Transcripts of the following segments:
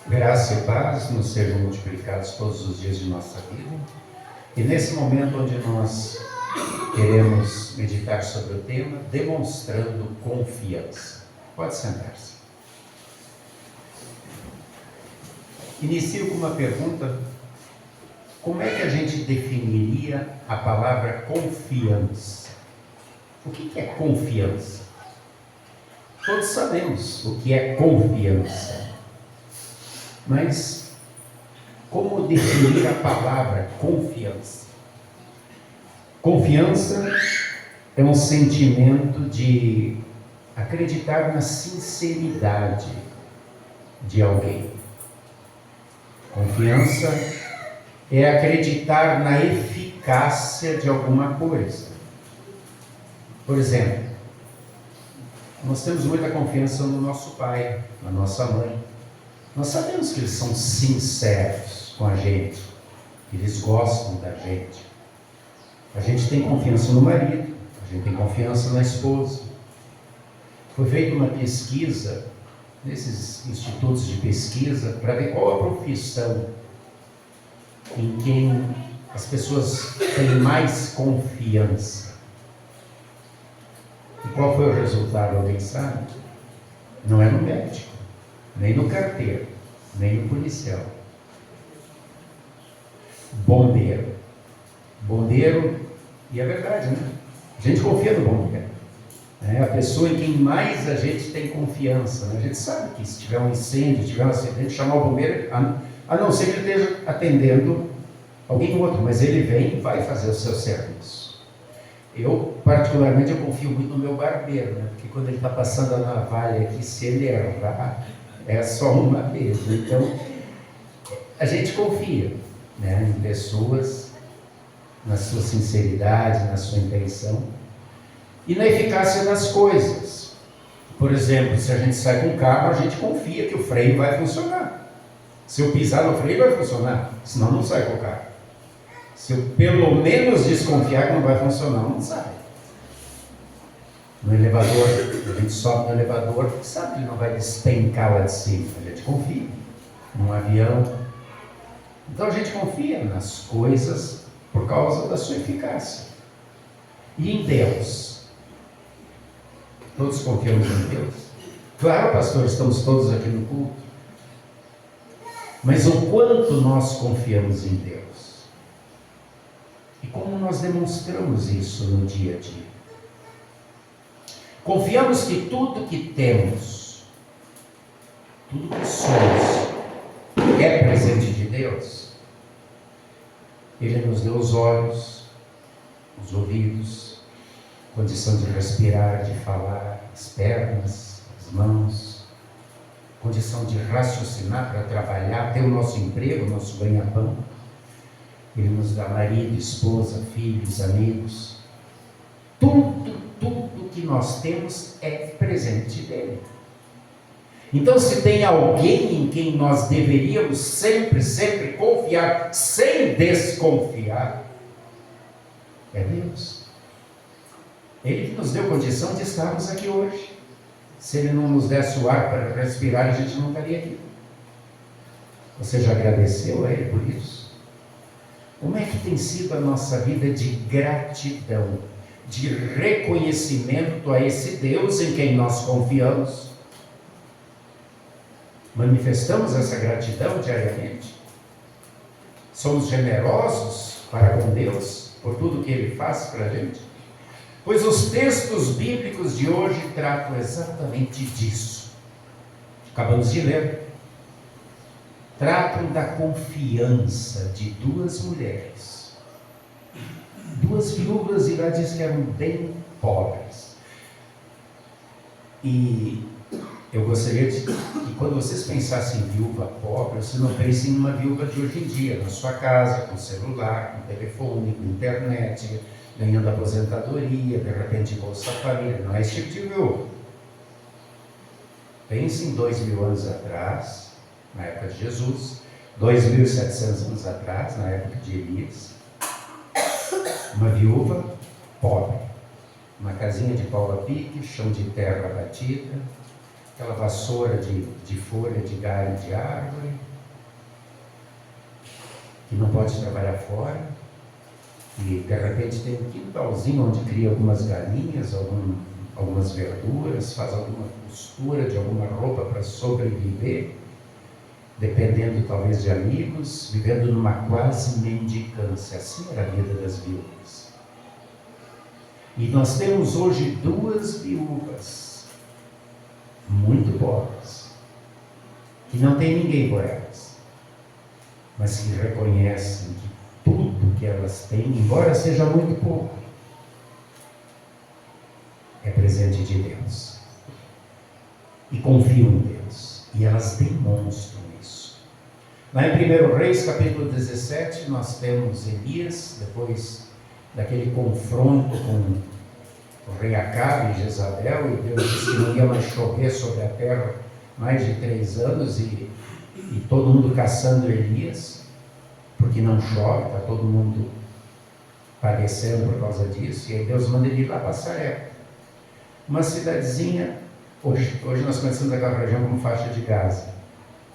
Graça e paz nos sejam multiplicados todos os dias de nossa vida. E nesse momento onde nós queremos meditar sobre o tema, demonstrando confiança. Pode sentar-se. Inicio com uma pergunta. Como é que a gente definiria a palavra confiança? O que é confiança? Todos sabemos o que é confiança. Mas como definir a palavra confiança? Confiança é um sentimento de acreditar na sinceridade de alguém. Confiança é acreditar na eficácia de alguma coisa. Por exemplo, nós temos muita confiança no nosso pai, na nossa mãe. Nós sabemos que eles são sinceros com a gente, eles gostam da gente. A gente tem confiança no marido, a gente tem confiança na esposa. Foi feita uma pesquisa nesses institutos de pesquisa para ver qual a profissão em quem as pessoas têm mais confiança. E qual foi o resultado? Alguém sabe? Não é no médico, nem no carteiro, nem no policial. Bombeiro. Bombeiro, e é verdade, né? A gente confia no bombeiro. É a pessoa em quem mais a gente tem confiança. Né? A gente sabe que se tiver um incêndio, se tiver um acidente, chamar o bombeiro, a não ser que ele esteja atendendo alguém ou outro, mas ele vem e vai fazer o seu serviço. Eu, particularmente, eu confio muito no meu barbeiro, né? Porque quando ele está passando a navalha aqui, se ele errar, é só uma vez. Então, a gente confia, né, em pessoas, na sua sinceridade, na sua intenção e na eficácia das coisas. Por exemplo, se a gente sai com o carro, a gente confia que o freio vai funcionar. Se eu pisar no freio, vai funcionar, senão não sai com o carro. Se eu pelo menos desconfiar que não vai funcionar, não sai. No elevador, a gente sobe no elevador, sabe que ele não vai despencar lá de cima, a gente confia. Num avião. Então a gente confia nas coisas por causa da sua eficácia. E em Deus? Todos confiamos em Deus? Claro, pastor, estamos todos aqui no culto. Mas o quanto nós confiamos em Deus? E como nós demonstramos isso no dia a dia? Confiamos que tudo que temos, tudo que somos, é presente de Deus. Ele nos deu os olhos, os ouvidos, condição de respirar, de falar, as pernas, as mãos, condição de raciocinar para trabalhar, ter o nosso emprego, o nosso ganha-pão. Ele nos dá marido, esposa, filhos, amigos. Tudo que nós temos é presente dele. Então, se tem alguém em quem nós deveríamos sempre confiar, sem desconfiar, é Deus. Ele que nos deu condição de estarmos aqui hoje. Se Ele não nos desse o ar para respirar, a gente não estaria aqui. Você já agradeceu a Ele por isso? Como é que tem sido a nossa vida de gratidão, de reconhecimento a esse Deus em quem nós confiamos? Manifestamos essa gratidão diariamente? Somos generosos para com Deus por tudo que Ele faz para a gente? Pois os textos bíblicos de hoje tratam exatamente disso. Acabamos de ler. Tratam da confiança de duas mulheres. Duas viúvas, e lá diz que eram bem pobres. E eu gostaria de que quando vocês pensassem em viúva pobre, vocês não pensem numa viúva de hoje em dia, na sua casa, com celular, com telefone, com internet, ganhando aposentadoria, de repente Bolsa Família. Não é esse tipo de viúva. Pense em 2000 anos atrás, na época de Jesus, 2.700 anos atrás, na época de Elias, uma viúva pobre, uma casinha de pau a pique, chão de terra batida, aquela vassoura de folha de galho de árvore, que não pode trabalhar fora, e de repente tem um quintalzinho onde cria algumas galinhas, algumas verduras, faz alguma costura de alguma roupa para sobreviver, dependendo talvez de amigos, vivendo numa quase mendicância. Assim era a vida das viúvas. E nós temos hoje 2 viúvas muito pobres, que não tem ninguém por elas, mas que reconhecem que tudo que elas têm, embora seja muito pouco, é presente de Deus. E confiam em Deus. E elas demonstram isso. Lá em 1 Reis, capítulo 17, nós temos Elias, depois daquele confronto com o rei Acabe e Jezabel, e Deus disse que não ia mais chover sobre a terra mais de 3 anos, e todo mundo caçando Elias, porque não chove, está todo mundo padecendo por causa disso, e aí Deus manda ele ir lá para Sarepta, uma cidadezinha, hoje nós conhecemos aquela região como faixa de Gaza,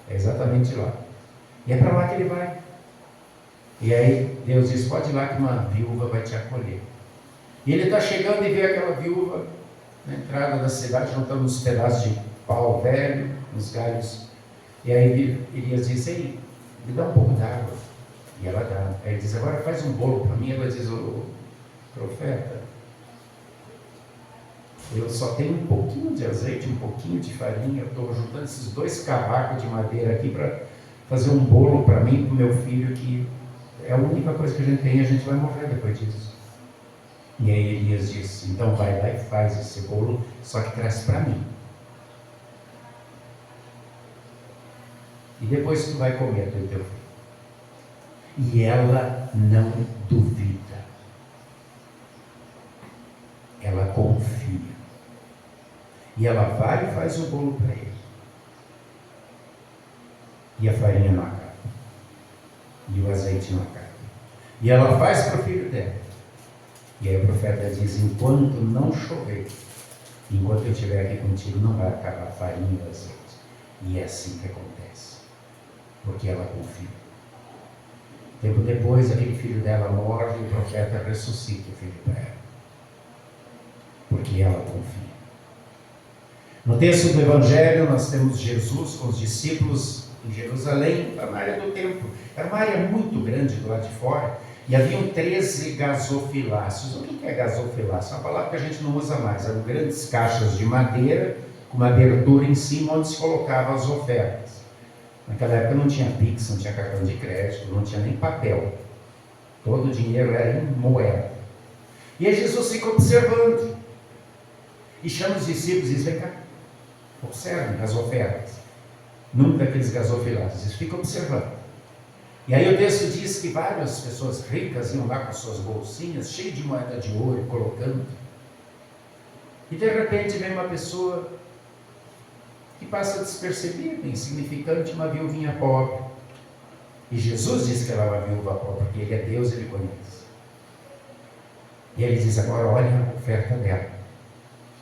é exatamente lá, e é para lá que ele vai, e aí Deus diz, pode ir lá que uma viúva vai te acolher, e ele está chegando e vê aquela viúva na entrada da cidade, juntando uns pedaços de pau velho, uns galhos, e aí Elias diz, ei, me dá um pouco d'água, e ela dá. Aí ele diz, agora faz um bolo para mim. Ela diz, ô profeta, eu só tenho um pouquinho de azeite, um pouquinho de farinha, eu estou juntando esses 2 cavacos de madeira aqui para fazer um bolo para mim e para o meu filho, que é a única coisa que a gente tem, e a gente vai morrer depois disso. E aí Elias disse, então vai lá e faz esse bolo, só que traz para mim. E depois tu vai comer, tu e teu filho. E ela não duvida. Ela confia. E ela vai e faz o bolo para ele. E a farinha não acaba. E o azeite não acaba. E ela faz para o filho dela. E aí o profeta diz, enquanto não chover, enquanto eu estiver aqui contigo, não vai acabar a farinha e o azeite. E é assim que acontece. Porque ela confia. Tempo depois, aquele filho dela morre e o profeta ressuscita o filho para ela. Porque ela confia. No texto do Evangelho, nós temos Jesus com os discípulos em Jerusalém, na área do templo. Era uma área muito grande do lado de fora. E haviam 13 gasofiláceos. O que é gasofilácio? É uma palavra que a gente não usa mais. Eram grandes caixas de madeira, com uma abertura em cima, onde se colocava as ofertas. Naquela época não tinha Pix, não tinha cartão de crédito, não tinha nem papel. Todo o dinheiro era em moeda. E aí Jesus fica observando. E chama os discípulos e diz, vem cá, observem as ofertas. Num daqueles gasofiláceos. Eles ficam observando. E aí o texto diz que várias pessoas ricas iam lá com suas bolsinhas, cheias de moeda de ouro, colocando. E de repente vem uma pessoa que passa despercebida, insignificante, uma viuvinha pobre. E Jesus diz que ela é uma viúva pobre, porque Ele é Deus, Ele conhece. E Ele diz, agora olha a oferta dela.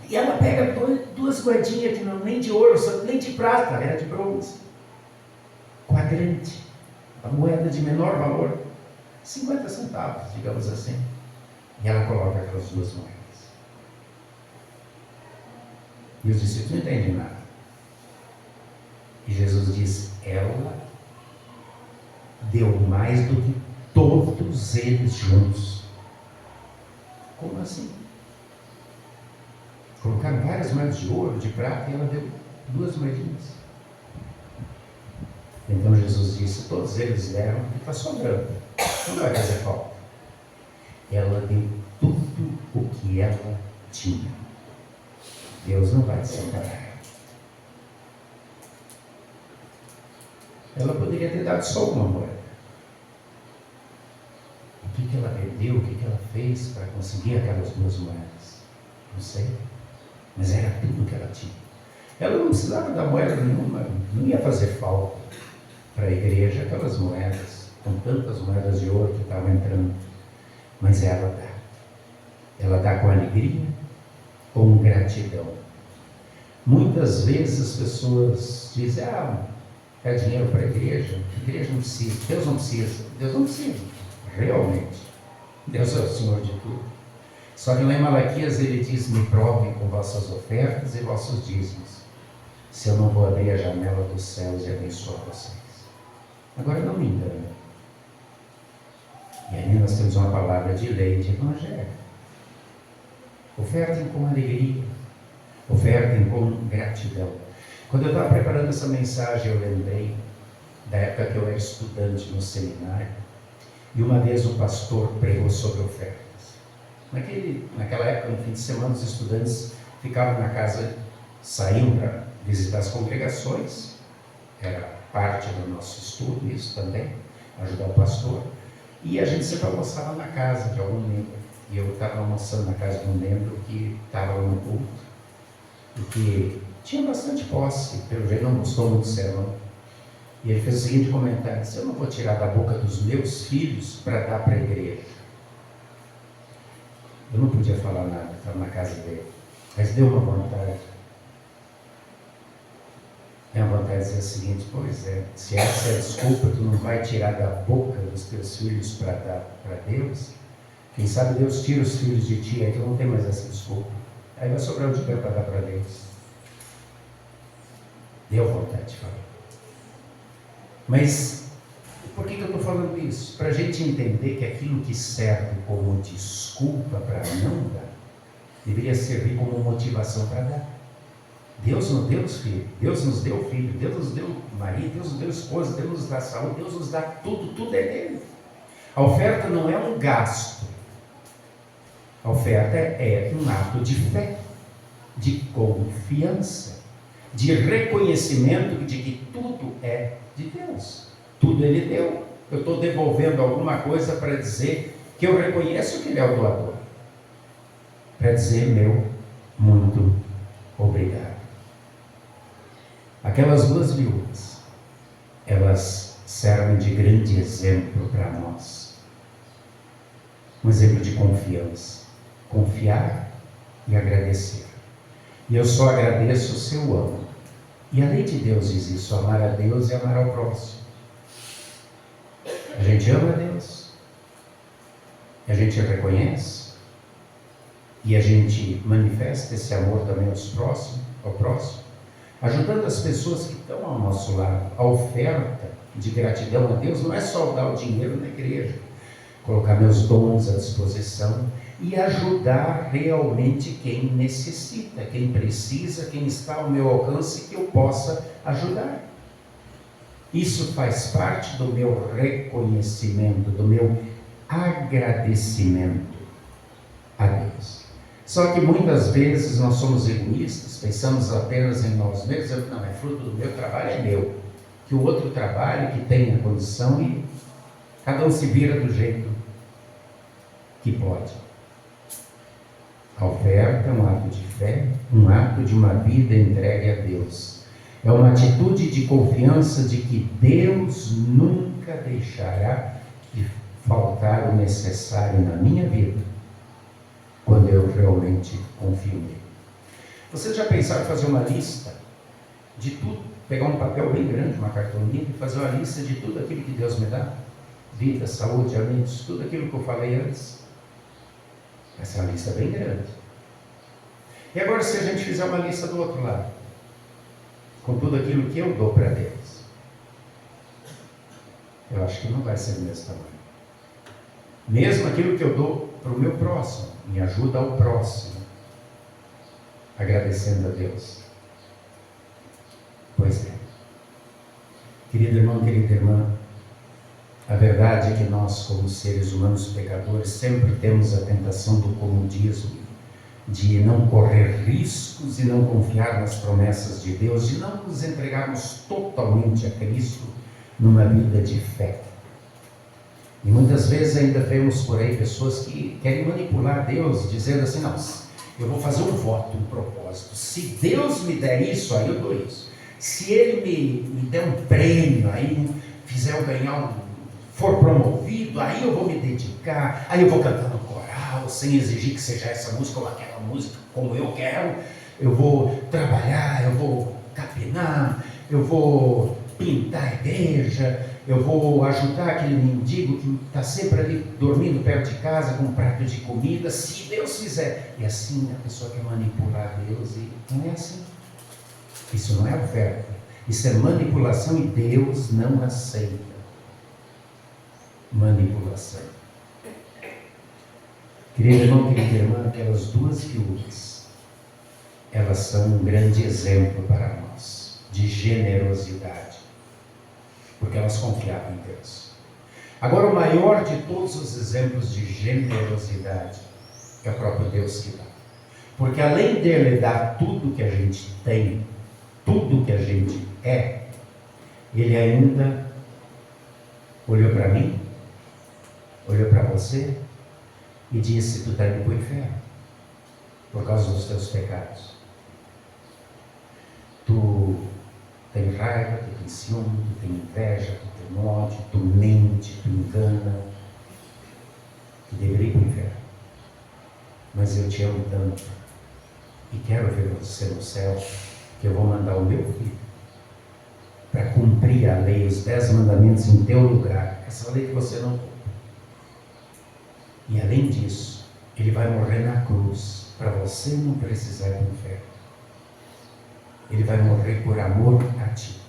E ela pega 2 moedinhas, nem de ouro, nem de prata, era de bronze. Quadrante. A moeda de menor valor, 50 centavos, digamos assim. E ela coloca aquelas 2 moedas. E os discípulos não entendem nada. E Jesus diz, ela deu mais do que todos eles juntos. Como assim? Colocaram várias moedas de ouro, de prata, e ela deu 2 moedinhas. Então Jesus disse, todos eles deram, e está sobrando, não vai fazer falta. Ela deu tudo o que ela tinha. Deus não vai desamparar ela. Ela poderia ter dado só uma moeda. O que ela vendeu, o que ela fez para conseguir aquelas 2 moedas? Não sei, mas era tudo que ela tinha. Ela não precisava dar moeda nenhuma, não ia fazer falta para a igreja aquelas moedas, com tantas moedas de ouro que estavam entrando, mas ela dá com alegria, com gratidão. Muitas vezes as pessoas dizem, é dinheiro para a igreja não precisa, Deus não precisa. Deus não precisa, realmente. Deus é o Senhor de tudo. Só que lá em Malaquias ele diz, me provem com vossas ofertas e vossos dízimos, se eu não vou abrir a janela dos céus e abençoar vocês. Agora não me engane. E aí nós temos uma palavra de lei de evangelho. Ofertem com alegria, ofertem com gratidão. Quando eu estava preparando essa mensagem, eu lembrei da época que eu era estudante no seminário, e uma vez o pastor pregou sobre ofertas. Naquela época, no fim de semana, os estudantes ficavam na casa, saíam para visitar as congregações, era parte do nosso estudo, isso também, ajudar o pastor, e a gente sempre almoçava na casa de algum membro. E eu estava almoçando na casa de um membro que estava no culto, e que tinha bastante posse, pelo jeito não gostou muito do sermão. E ele fez o seguinte comentário: disse, eu não vou tirar da boca dos meus filhos para dar para a igreja. Eu não podia falar nada, estava na casa dele, mas deu uma vontade. Minha vontade de dizer o seguinte: pois é, se essa é a desculpa, tu não vai tirar da boca dos teus filhos para dar para Deus, quem sabe Deus tira os filhos de ti, aí tu não tem mais essa desculpa. Aí vai sobrar o dinheiro para dar para Deus. Deu vontade de falar. Mas por que eu estou falando isso? Para a gente entender que aquilo que serve como desculpa para não dar, deveria servir como motivação para dar. Deus nos deu os filhos, Deus nos deu filho, Deus nos deu marido, Deus nos deu esposa, Deus nos dá saúde, Deus nos dá tudo, tudo é dele. A oferta não é um gasto. A oferta é um ato de fé, de confiança, de reconhecimento de que tudo é de Deus. Tudo Ele deu. Eu estou devolvendo alguma coisa para dizer que eu reconheço que Ele é o doador. Para dizer, meu, muito obrigado. Aquelas duas viúvas, elas servem de grande exemplo para nós. Um exemplo de confiança. Confiar e agradecer. E eu só agradeço se eu amo. E a lei de Deus diz isso: amar a Deus e amar ao próximo. A gente ama a Deus, a gente reconhece, e a gente manifesta esse amor também ao próximo, ajudando as pessoas que estão ao nosso lado. A oferta de gratidão a Deus não é só dar o dinheiro na igreja, colocar meus dons à disposição e ajudar realmente quem necessita, quem precisa, quem está ao meu alcance, que eu possa ajudar. Isso faz parte do meu reconhecimento, do meu agradecimento a Deus. Só que muitas vezes nós somos egoístas, pensamos apenas em nós mesmos. Não, é fruto do meu trabalho, é meu. Que o outro trabalhe, que tenha condição, e cada um se vira do jeito que pode. A oferta é um ato de fé, um ato de uma vida entregue a Deus. É uma atitude de confiança de que Deus nunca deixará de faltar o necessário na minha vida, quando eu realmente confio nele. Vocês já pensaram em fazer uma lista de tudo? Pegar um papel bem grande, uma cartolina, e fazer uma lista de tudo aquilo que Deus me dá? Vida, saúde, amigos, tudo aquilo que eu falei antes. Essa é uma lista bem grande. E agora, se a gente fizer uma lista do outro lado, com tudo aquilo que eu dou para Deus, eu acho que não vai ser do mesmo tamanho. Mesmo aquilo que eu dou para o meu próximo, me ajuda ao próximo, agradecendo a Deus. Pois é. Querido irmão, querida irmã, a verdade é que nós, como seres humanos pecadores, sempre temos a tentação do comodismo, de não correr riscos e não confiar nas promessas de Deus, de não nos entregarmos totalmente a Cristo numa vida de fé. E muitas vezes ainda vemos por aí pessoas que querem manipular Deus, dizendo assim: não, eu vou fazer um voto, um propósito, se Deus me der isso, aí eu dou isso. Se Ele me der um prêmio, aí fizer eu ganhar for promovido, aí eu vou me dedicar, aí eu vou cantar no coral, sem exigir que seja essa música ou aquela música, como eu quero, eu vou trabalhar, eu vou capinar, eu vou pintar a igreja, eu vou ajudar aquele mendigo que está sempre ali dormindo perto de casa com um prato de comida, se Deus fizer. E assim a pessoa quer manipular Deus, e não é assim. Isso não é oferta, isso é manipulação, e Deus não aceita manipulação. Querido irmão, querida irmã, aquelas duas viúvas, elas são um grande exemplo para nós de generosidade, porque elas confiavam em Deus. Agora, o maior de todos os exemplos de generosidade é o próprio Deus que dá. Porque além dele dar tudo que a gente tem, tudo que a gente é, ele ainda olhou para mim, olhou para você e disse: tu está indo para o inferno por causa dos teus pecados. Tu tem raiva, tu tem ciúme, tu tem inveja, tu tem ódio, tu mente, tu engana. Tu deveria ir para o inferno. Mas eu te amo tanto e quero ver você no céu, que eu vou mandar o meu filho para cumprir a lei, os 10 mandamentos em teu lugar, essa lei que você não cumpre. E além disso, ele vai morrer na cruz para você não precisar ir para o inferno. Ele vai morrer por amor a ti.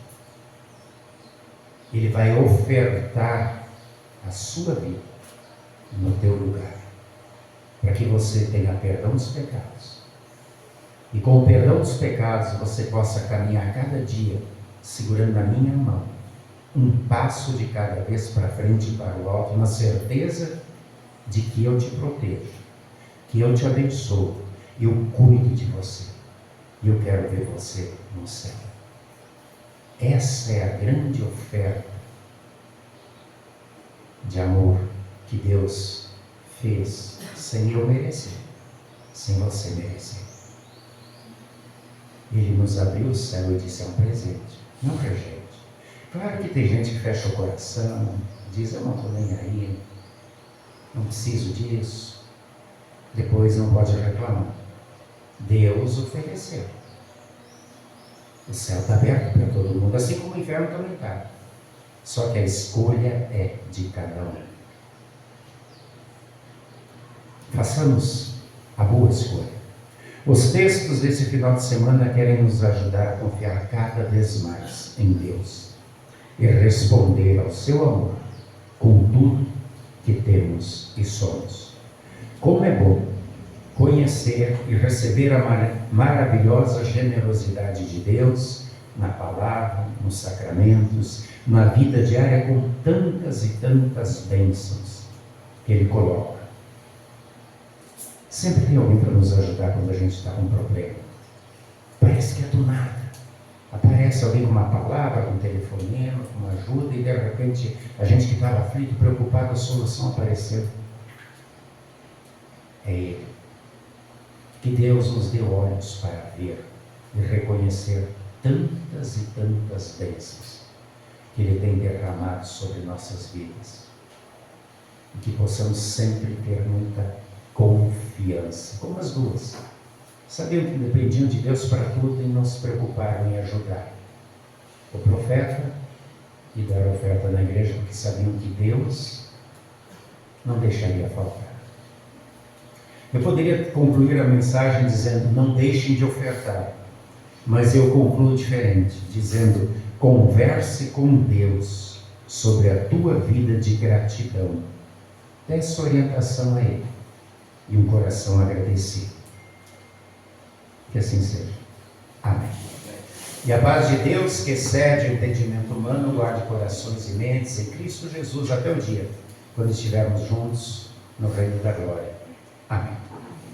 Ele vai ofertar a sua vida no teu lugar, para que você tenha perdão dos pecados. E com o perdão dos pecados você possa caminhar cada dia segurando a minha mão, um passo de cada vez para frente e para o alto, na certeza de que eu te protejo, que eu te abençoo, eu cuido de você, e eu quero ver você no céu. Essa é a grande oferta de amor que Deus fez sem eu merecer, sem você merecer. Ele nos abriu o céu e disse: é um presente, não rejeite. Claro que tem gente que fecha o coração, diz: eu não estou nem aí, não preciso disso. Depois não pode reclamar. Deus ofereceu. O céu está aberto para todo mundo, assim como o inferno também está. Só que a escolha é de cada um. Façamos a boa escolha. Os textos desse final de semana querem nos ajudar a confiar cada vez mais em Deus e responder ao seu amor com tudo que temos e somos. Como é bom conhecer e receber a maravilhosa generosidade de Deus na palavra, nos sacramentos, na vida diária, com tantas e tantas bênçãos que Ele coloca. Sempre tem alguém para nos ajudar quando a gente está com um problema. Parece que é do nada. Aparece alguém com uma palavra, com um telefonema, com uma ajuda, e de repente a gente que estava aflito, preocupado, a solução apareceu. É Ele. Que Deus nos dê olhos para ver e reconhecer tantas e tantas bênçãos que Ele tem derramado sobre nossas vidas. E que possamos sempre ter muita confiança, como as duas. Sabiam que dependiam de Deus para tudo e não se preocuparam em ajudar o profeta e dar oferta na igreja, porque sabiam que Deus não deixaria faltar. Eu poderia concluir a mensagem dizendo: não deixem de ofertar, mas eu concluo diferente, dizendo: converse com Deus sobre a tua vida de gratidão. Peça orientação a Ele e um coração agradecido. Que assim seja. Amém. E a paz de Deus, que excede o entendimento humano, guarde corações e mentes em Cristo Jesus até o dia, quando estivermos juntos no reino da glória. Amém.